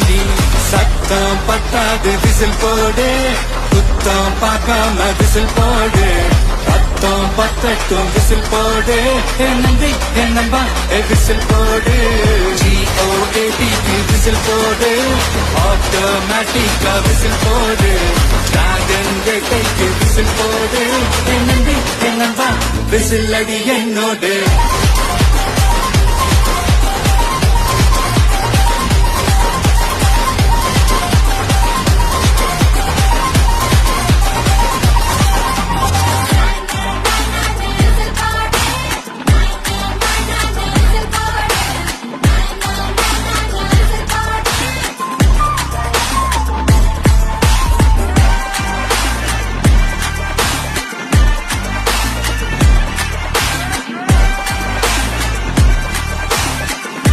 நீ சத்தம் பத்தாது விசில் போடு குத்தம் பார்க்காம விசில் போடு ரத்தம் பத்தட்டும் விசில் போடு நம்பி நம்பா விசில் போடு GOAT விசில் போடு ஆட்டோமேட்டிக்கா விசில் போடு டிராகன் வேட்டைக்கு விசில் போடு நம்பி நம்பா விசில் அடி என்னோடு